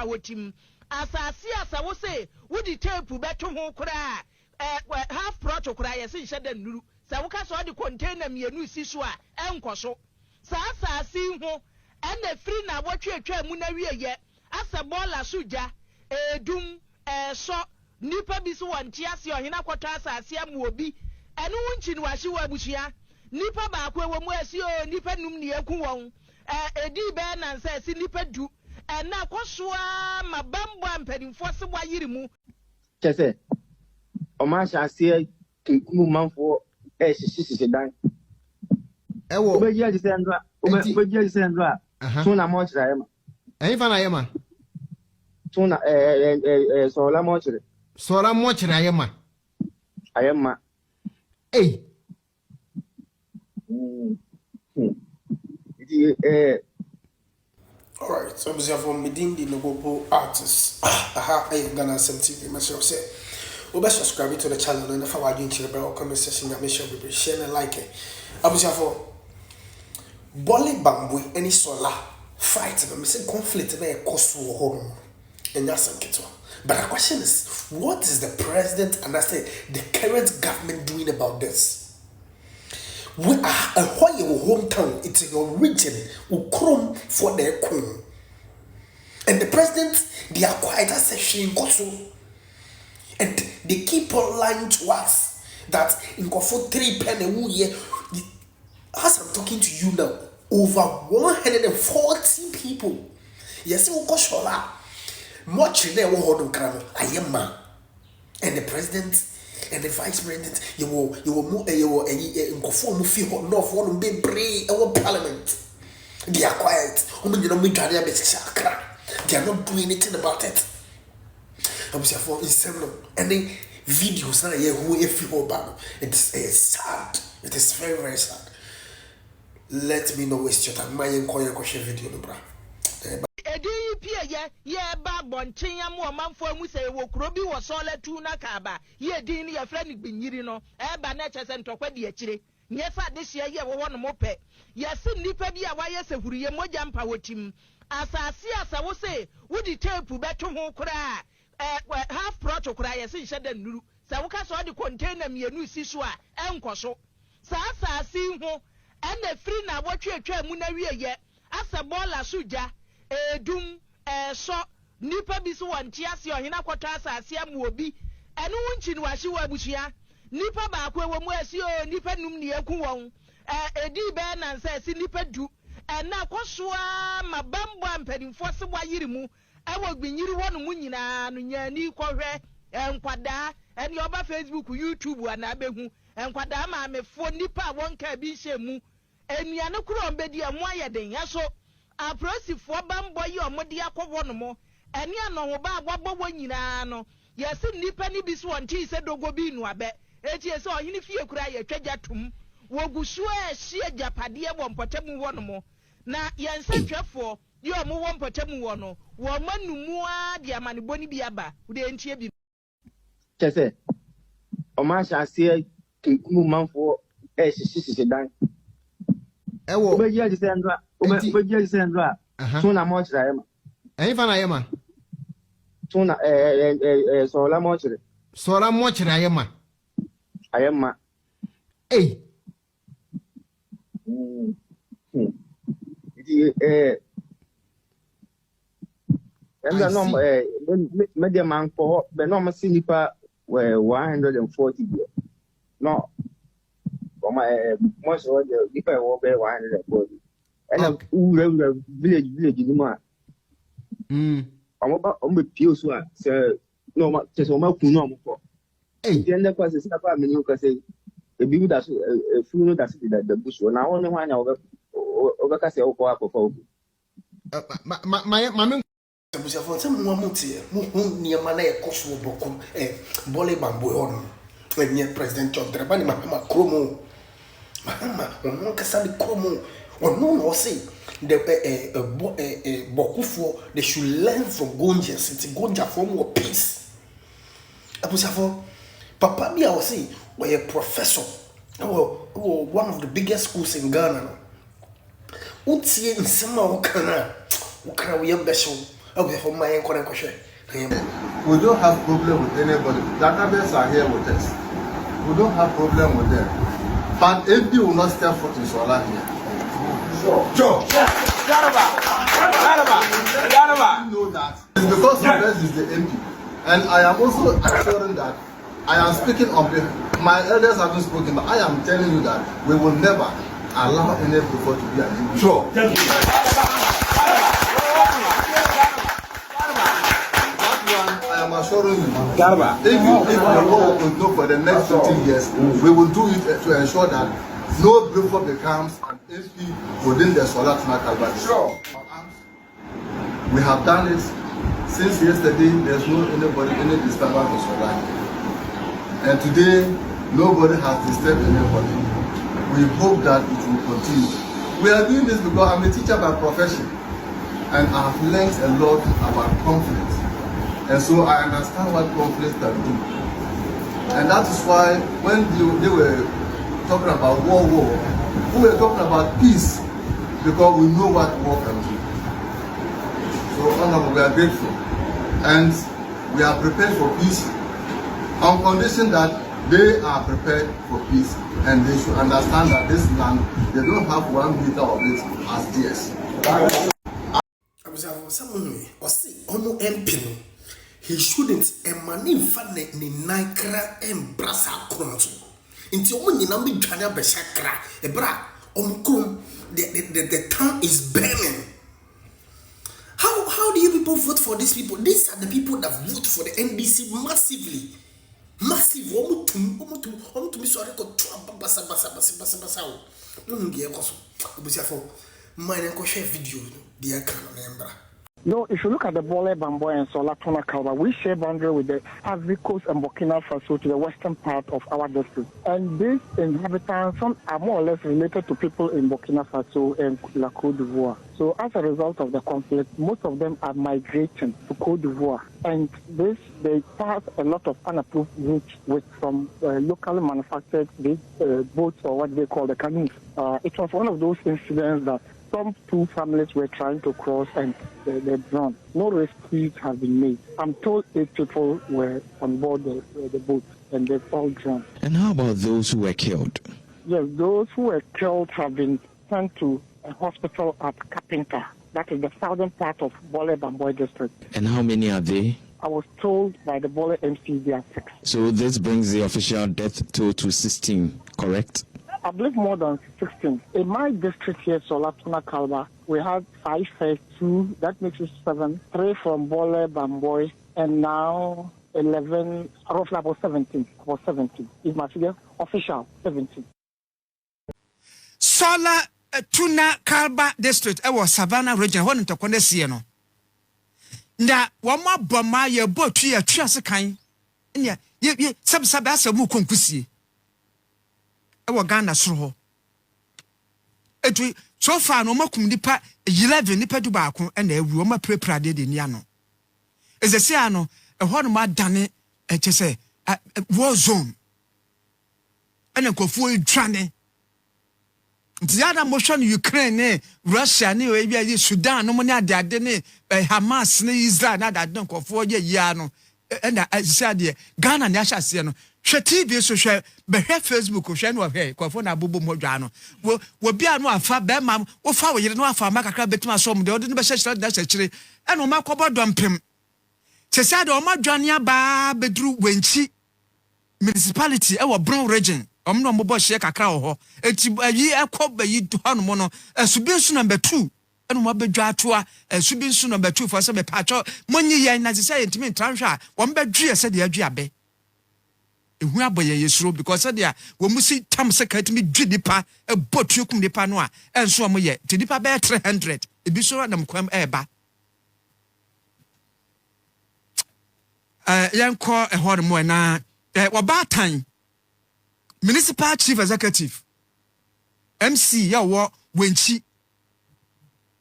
pawotim asase asa wo say wo di tape beto ho kura half protocol kura yesi nhye da nuru sa wo ka so di container mienu si so a enkoso sa asase ho ene free na wo twetwa mu na wieye asa bola suja edum so nipa bi so wonte ase ohina kwotọ asase amu obi enu wunchi ni wahye wa abusia nipa ba akwa wo mu asi o nipa num ne yaku won edi be na nsa asi nipa du na kosoa mabambo ampadimfo se wa yiri mu chese o ma sha ase kekumu manfo sisi dan ewo obeji aji se ndra obeji aji se ndra tuna mo chira yema fa na yema tuna sola mo chira yema ayema All right, so we have within the Nogopo artists. I Ghana TV myself say. Subscribe to the channel and if I want to the comment section, make sure we share and like it. I was for Bolly Bamboo any solar fight them say conflict there cost for home and that's a but the question is, what is the president and I say the current government doing about this? We are a your hometown, it's your region, Ukrum for their kum. And the president, they are quite a session and they keep on lying to us that in Kofo 3 penny year, as I'm talking to you now, over 140 people. Yes, we go shola. Much in there I am man. And the president and the vice president, you will move in Kofo feel north one be brave our parliament. They are quiet. They are not doing anything about it. I was for several any videos now here who if you about it's sad. It is very, very sad. Let me know waste your time. My question video no bra. Ye ba bonchen ya mo manfo mu se wo kuro bi wo so le tu na ka ba ye din ye fra ni gbinyiri no ba na chese ntokwa di akire nye fa de hia ye wo no mo pe ye se nipa bi a wa ye se huriye moja mpa wotim asase asa wo se wo di tape beto ho kura half protocol kura ye se nhye da nuru sa wo ka so di container mienu si so a enkoso sa asase ho ene free na wo twetwa mu na wieye asa bola suja edum so nipa bi so wonte ase ohina kwotọ asase amu obi enu wunchi ni wahye wa abusia nipa ba akwa wo mu asi o nipa num ne yaku won edi be na nsa asi nipa du na kosoa mabambo ampadimfo se wa yiri mu ewo gbinyiri wono mu nyina no nyani kohwe enkwada eni oba Facebook YouTube ana behu enkwada ma amefo nipa wonka bi hyemu enuane kuro mbedi emu ayeden yaso aprosifo bambo yi omode akowo no mo eni anoho ba agwabo nyina no yesi nipa ni bi so wonti se dogo bi nu abe eti ese ohini fie kura ye twaja tum wogusu ehie japade wo mpotemu wo no mo na yense twefo ye omo wo mpotemu wo no wo manumu a dia maneboni bi aba ude entie bi chese o ma sha ase kekumu manfo sisi dan ewo obeji aji se ndra obeji aji se ndra tuna mo chira yema fa na yema tuna sola mo chira yema ayema no media man for be no see nipa 140 no most of the nipa wo be 140 and village ni ma omo pio so a se no ma se so ma kun no mo ko then the question is apa me you can say e bi da so fu no da so the bush na won ho anya oga ka se o ko akofo ma Busia for some mutie mu niema na ekoso bokum Bolly Bamboo on when President John Dramani Mahama Kromo Mahama on kasa ni Kromo on no say the bokufo they should learn from gonja since gonja form of peace Abusia for papa bi I was say we a professor one of the biggest schools in Ghana utie nsema ukana we am besho Okay, for my current question. We don't have problem with anybody. The others are here with us. We don't have problem with them. But if you will not step foot in Sola here. Sure. You know that. It's because of us is the MP. And I am also assuring that I am speaking on behalf. My elders haven't spoken, but I am telling you that we will never allow any people to be an MP. Sure. I am assuring you, if the war will go for the next 15 years, we will do it to ensure that no Bruford becomes an SP within the Solar Kalba. Sure. We have done it since yesterday. There's no anybody, any disturbance in Solar. And today, nobody has disturbed anybody. We hope that it will continue. We are doing this because I'm a teacher by profession, and I have learned a lot about conflict. And so I understand what conflict can do. And that is why when they were talking about war, we were talking about peace, because we know what war can do. So Honorable, we are grateful. And we are prepared for peace on condition that they are prepared for peace, and they should understand that this land, they don't have 1 meter of it as theirs. He shouldn't emani fane ni naikra embrasa kronto. Inti omo nyina me dwane abeshakra ebra omkrum the town is burning. How do you people vote for these people? These are the people that vote for the NDC massively. Massive omutum so record basa. No ngie koso. Obusia for mine ko share video dia kan na embra. No, if you look at the Bole, Bamboy, and Solatona Kalba, we share boundary with the Ivory Coast and Burkina Faso to the western part of our district. And these inhabitants, some are more or less related to people in Burkina Faso and La Côte d'Ivoire. So as a result of the conflict, most of them are migrating to Côte d'Ivoire. And they pass a lot of unapproved routes with some locally manufactured boats, or what they call the canoes. It was one of those incidents that some two families were trying to cross and they're drowned. No rescues have been made. I'm told 8 people were on board the boat and they've all drowned. And how about those who were killed? Yes, those who were killed have been sent to a hospital at Kapinka. That is the southern part of Bole Bamboy district. And how many are they? I was told by the Bole MC there are 6. So this brings the official death toll to 16, correct? I believe more than 16. In my district here, Solatona Kalba, we had 5 first, 2, that makes it 7, 3 from Bole Bamboy, and now 11, roughly about 17. About 17. Is my figure official, 17. Solatona Kalba district, was Savannah region, one to Condesiano. Na wama boma ye botu ya tuasekan. Nya ye sabasa mu konkusie. Ewa Ghana soro ho. Etu so far no makum nipa 11 nipa du baako na ewu o ma preprade de ni ano. Ezese ano ehɔ no ma dane kyese war zone. Ena kofuo edwane. Ntiada mo hwa no Ukraine ne Russia ne o bia Sudan no mo ne ade ne Hamas ne Israel na ade kofuo ye yia no. Ena asade Ghana ne ahyase no. Hwe TV so hwe behwe Facebook hwe no hwe kwafo na abobo modwa no wo bia no afa be ma wo fa wo yire no afa makakra betima so mo de odi no be hyehyere da hyehyere ena o makobo dompem sesa de o madwane aba bedru wenchi municipality e wo Brown region omno mbobo hye kakra ho eti ayi ekoba yi ho no no esubinsu number 2 ena mo bedwa atoa esubinsu number 2 for se be pacho monyi yen na se yentimi tranhwa wo mbedru ese de adwu abe ehu aboye yesuro because they are wo musi tam secret me dwidipa e botu kum dipa no a enso mo ye tidipa be 300 ebi so adam kwam eba yanko ehor mo na wabatan municipal chief executive MC ya wo wenchi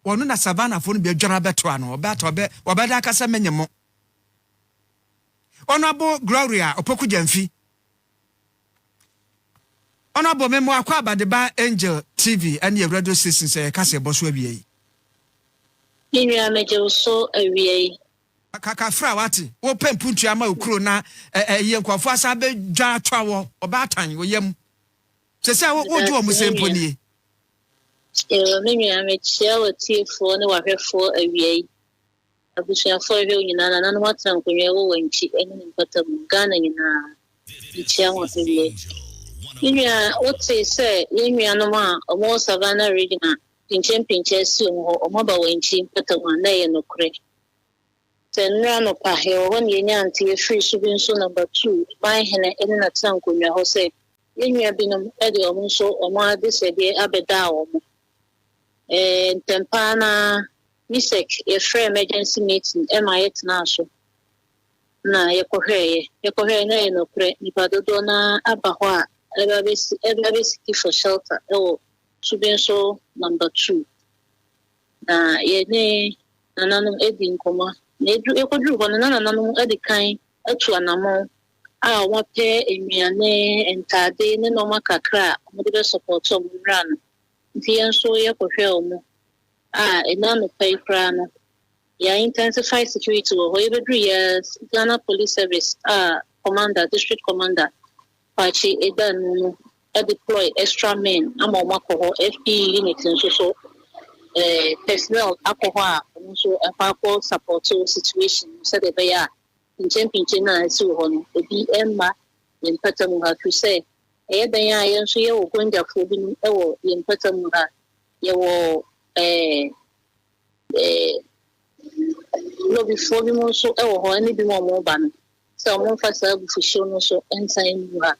wono na Savannah fo no be adwara beto ano obato be wabada akasa menyemo Honorable Gloria Opoku Jamfi Honorable Memo Akwa Badeba Angel TV and your radio station say kase boso abiye Nínú àmẹ́jẹ̀ so ẹ̀wíẹ̀. Kakafra wati. Wo pempuntu ama ukuro na ye nkwafo asa be dwa atwa wo oba atan wo yam. Sese wo ju omu sempo nie. Nínú àmẹ́jẹ̀ wo tiefo ne wahwefo ẹ̀wíẹ̀. Abusuafo ewe nyina na no watan konwe wo wanchi ene mpatam Ghana nyina. Ichia wo ewie. Nínú wote se nínú no ma omo Savannah region pinche si omo ba wanchi mpatam na ye no kure. Senra no pa he won ye nyanti e free subin so number 2 my hene ene na tankonwa ho se yenwa binom e de omo so omo ade se de abeda omo tempana misek ye free emergency meeting e ma yet na so na ye kohwe na ye no pre ni padodo na aba ho a ebe be for shelter e wo subin so number 2 na ye ne nananum edi nkoma Nedru ekodru hono na nananum edi kan atu anamo a wape enwiane entade ne no makakra mo de support o mran nti enso ye kohwe omo enano pay kra no ya intensify security wo ebedru yes Ghana Police Service commander district commander pachi edanu deploy extra men amoma ko FP unit so personnel alcohol so a support situation so they be in champion na so ho obi emma in pattern ha to say ben ya yen so ye wo gonja fo bi e wo in pattern ha ye wo no before bi mo so e wo ho ani bi mo ba no so mo fa sa bu fusho no so ensan mu ha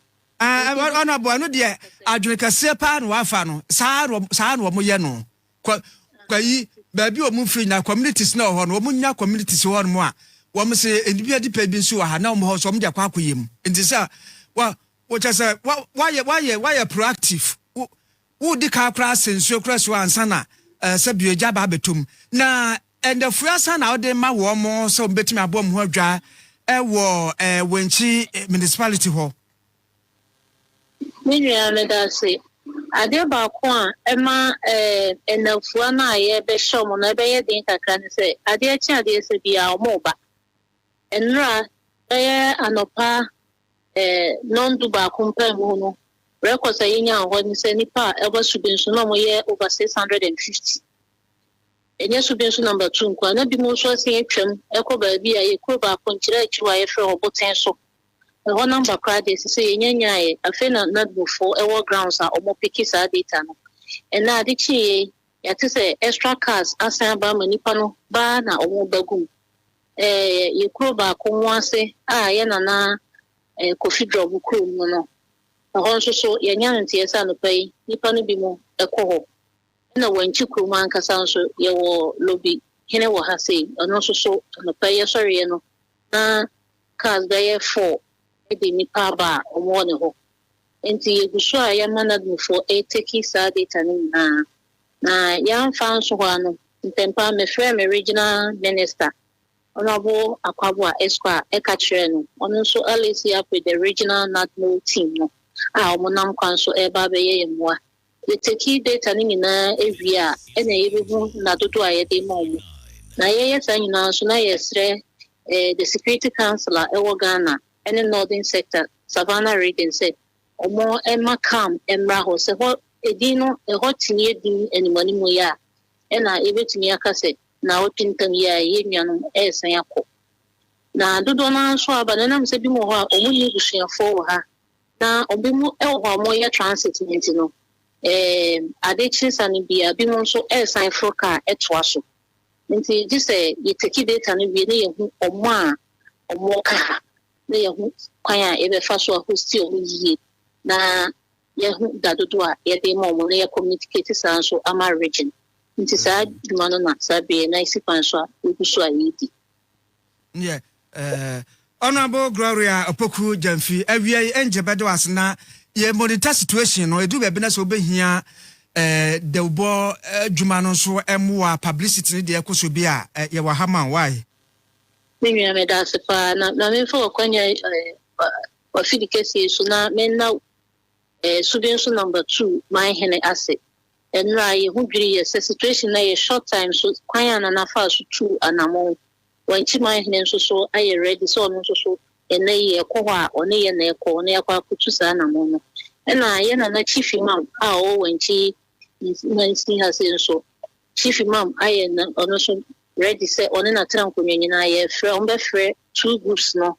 ona bo anu de adwene kase pa no afa no saa no mo ye no kwayi baabi o mu free na communities na ho no mo nya communities ho no mo a wo mo se enibia di pa bi nso ha na mo ho so mo de akwa akoyem nti sa wo chese why proactive wo di ka kra sensuo kra so ansa na se bioja ba betum na endafu asa na wo de ma wo mo so betimi abo mo ho adwa wo wenchi municipality ho Nínú àmẹ́dàsí ade ba ko a ema enafua na ye be shomo na be ye din kakra ne se ade achi ade se bia omo ba enra anopa non-du ba kumpa mu no record say nya ho ni se nipa eba subinsu no mo ye over 650 enye subinsu number 2 nkwa na bi mo so se atwam ekoba bi a ye ko ba ko nkira achiwa ye fre oboten so the number crowd is say nyanya I feel not before our grounds are almost picky sa data no and na di chi ya to say extra cars asan ba manipa no ba na omo bagum ye kro ba ko wase ye na coffee drop kro mu no ho so yenya ntie sa no pai nipa no bi mo ekoho na wanchi kro man kasa so ye wo lobby hene wo ha say ono so no pai ye sorry ye no na cars there 4 the nipa ba omo ne ho enti yegusu a ya manadu for take sa data na ya fan so ho ano ntempa me frɛ me regional minister honorable akwabo esqa ekachire no ono so LAC up with the regional national team no omo nam kwan so eba be ye moa the take data ni na evia ena yebehu na dodo a ye de mo na ye sa nyina so na yesre the security councilor ewo Ghana and the northern sector, Savannah region said, or more Emma Cam, Emma Ho, say what a dino, a hot near din, and money moya, and I able to me a cassette, now pinton ya, yin, as a yako. Now, do don't answer, but then I'm saying more, or when you see a for her. Now, or be more moya transit, you know. Addictions and be a bimon so as I for car at Twasso. And just say, you take it and be near or more or more car. Na kwanya ebe faso hosti o yi na ye hu dadodo a ye de mo na ye communicate sanso ama region nti sa dumano na sabe na isi panso a uguso a yidi honorable Gloria Opoku Jamfi awia enje bedo asna ye monitor situation no edu be na so obehia de bo dwumano so emwa publicity ne de ekoso bi a ye wa hama why Mimi amedase pa na mfo kwanya wafidi kesi so na menna subinsu number 2 my hene ase enra ye hu dwiri ye situation na ye short time so kwan na na fa so tu anamo wanchi man hene so aye ready so no so ene ye ekọ a one ye na ekọ na yakwa kutu sa anamo no ena ye na chief imam a o wanchi nansi ha se so chief imam aye na ono so ready say one na tran konyenye na ye frɛ on be frɛ two groups no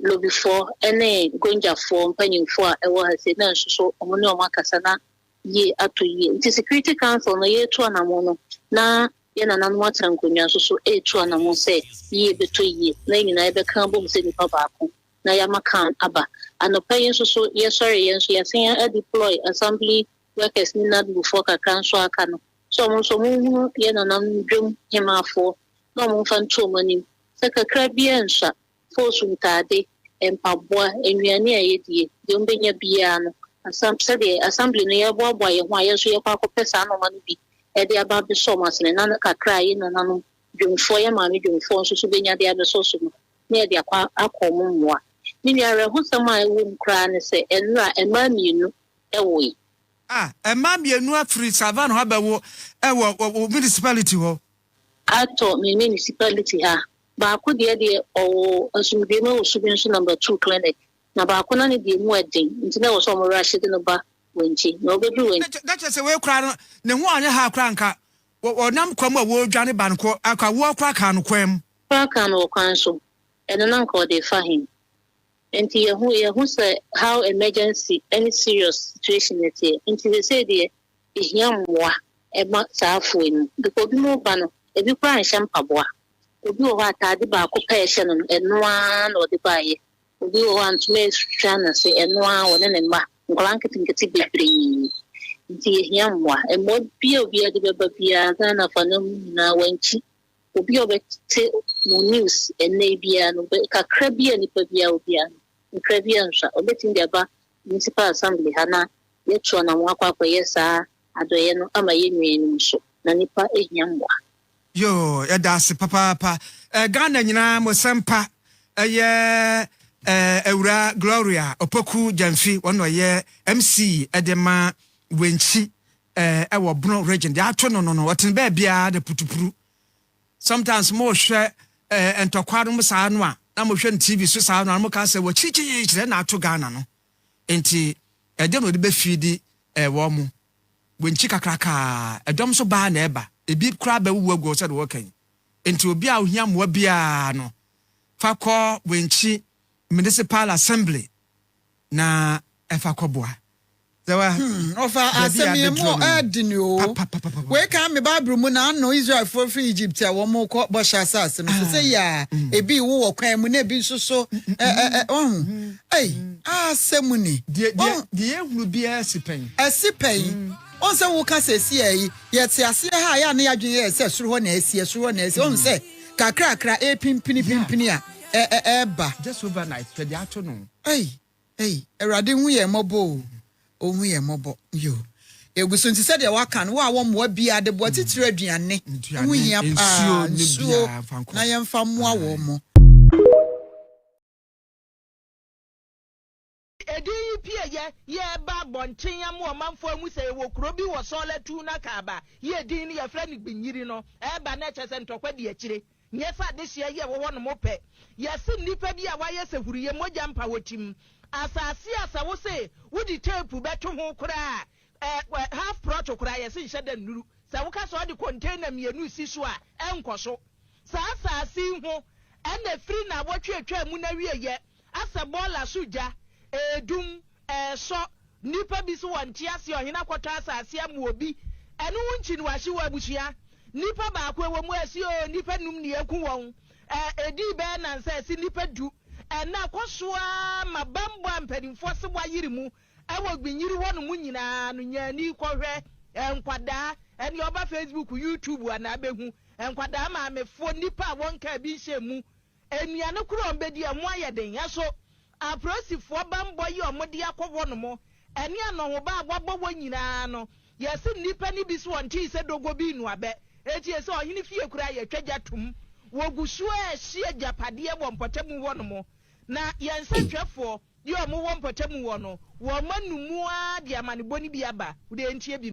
lobby for ene gonja for mpanyimfo a ewo ha se na so omo ne omakasa na ye ato ye nti security council no ye to anamo no na ye na nanu atrankonya so to anamo se ye beto ye na nyina ebe kan bom se nipa baako na ya makan aba anopa so ye sorry ye so ye sen a deploy assembly workers ni na before ka council aka no so mo ye na nan dwom hemafo na mo fan to mani se kakra bia nsa force ntade empaboa enwiane a yedie de ombenya bia no assembly no ye boaboa ye ho a ye so ye kwa kopesa no ma no bi e de aba be so masene na kakra ye na nanu dwomfo ye ma me dwomfo so benya de abe so no na ye de akwa akomo moa ni nyare ho sama e wo nkra ne se enra ema mienu e wo yi ema mienu afri savan ho abawo e wo municipality ho ato me municipality ha ba ko de o asumde me osubin so number 2 clinic na ba ko na ne de mu adin nti na wo so mo rashid no ba wenchi na obedu wenchi that say we kra no ne ho anya ha kra nka wo nam kwam a wo dwane ban ko aka wo kra ka no kwam ka no kwan so eno na nka o de fa him enti ye hu say how emergency any serious situation it here enti they say the ehia e ma saafo ni because bi mo ba no e bi kra nham paboa obi o wa ta de ba ko pese no enoa na o de ba ye obi o want to make sure na say enoa o ne ma nkolanketi bebre nti ehia mwa e mo bi obi ade beba bia na fa na na wanchi obi obete mo news ene bia no kakra bia ni pa bia obi an nkra bia nsa obeti ndi aba municipal assembly hana ye tuo na mo akwa yesa adoye no ama ye nwenu so na nipa ehia mwa yo ya das papa Ghana nyina mo sempa ye Ewura Gloria Opoku Jamfi wono ye MC edema wenchi ewo Bono region de ato no woten ba bia de putupuru sometimes mo hwe entokwado mo saa no a na mo hwe TV so saa no mo ka se wo chichi na ato Ghana no enti ede no de be fidi wo mo wenchi kakraka edom so ba na eba ebi kra ba wuwa go se de wo kan enti obi a ohia mo bia no fakọ wenchi municipal assembly na efa koboa zawa ofa asemi mo adini o we kan me bible mu na no Israel for free Egypt a wo mo ko bo sha asase no say ya ebi wo kwan mu na ebi nsoso asemu ni de ehuru bia sipen on se wo ka sesi yi ye te ase ha ya na ya dwen ye se suru ho na esi on se kakra pimpini a ba just overnight for the afternoon erade hu ye mobo o hu ye mobo yo eguso nti se de waka no wa mo bia de bo titire aduane hu ya pa nsuo na ye mfa mo awo mo edi pie ye ba bonten ya mo manfo amu se wo kuro bi wo so la tu na ka ba ye din ye fra ni gbinyiri no ba na chese ntokwa de akire nyesa de hia ye wo no mo pe yesi nipa bi a waye se huriye moja mpa wotim asase asawo se wudi tape beto ho kura half prot kura yesi hye da nuru sa wo ka so de container mienu si so a enkoso sa asase ho ena free na wotwetwa mu na wieye asa bola suja edum so nipa bi so wonte ase ohina kwото asase amu obi enu wunchi ni wahye wa abusia nipa ba akwa wo mu asi o nipa num ne eku won edi be na nsa si nipa du na kosoa mabambo ampadimfo se wayiri mu ewo gbinyiri wono mu nyina no nyani kohwe enkwada eni oba Facebook YouTube ana abehu enkwada ma amefo nipa wonka bi hyemu enuane kuro mbedi emu ayeden yaso aprosifo bambo yi omode akowo no mo eni anoho ba agwabo nyina no yesi nipa ni bi so wonti se dogo bi nu abe eti ese ohini fie kura ye twaja tum wogusu ehie japade wo mpotemu wo no mo na yense twefo ye omo wo mpotemu wo no wo manumua de amanebɔ ni bi aba wo de ntie bi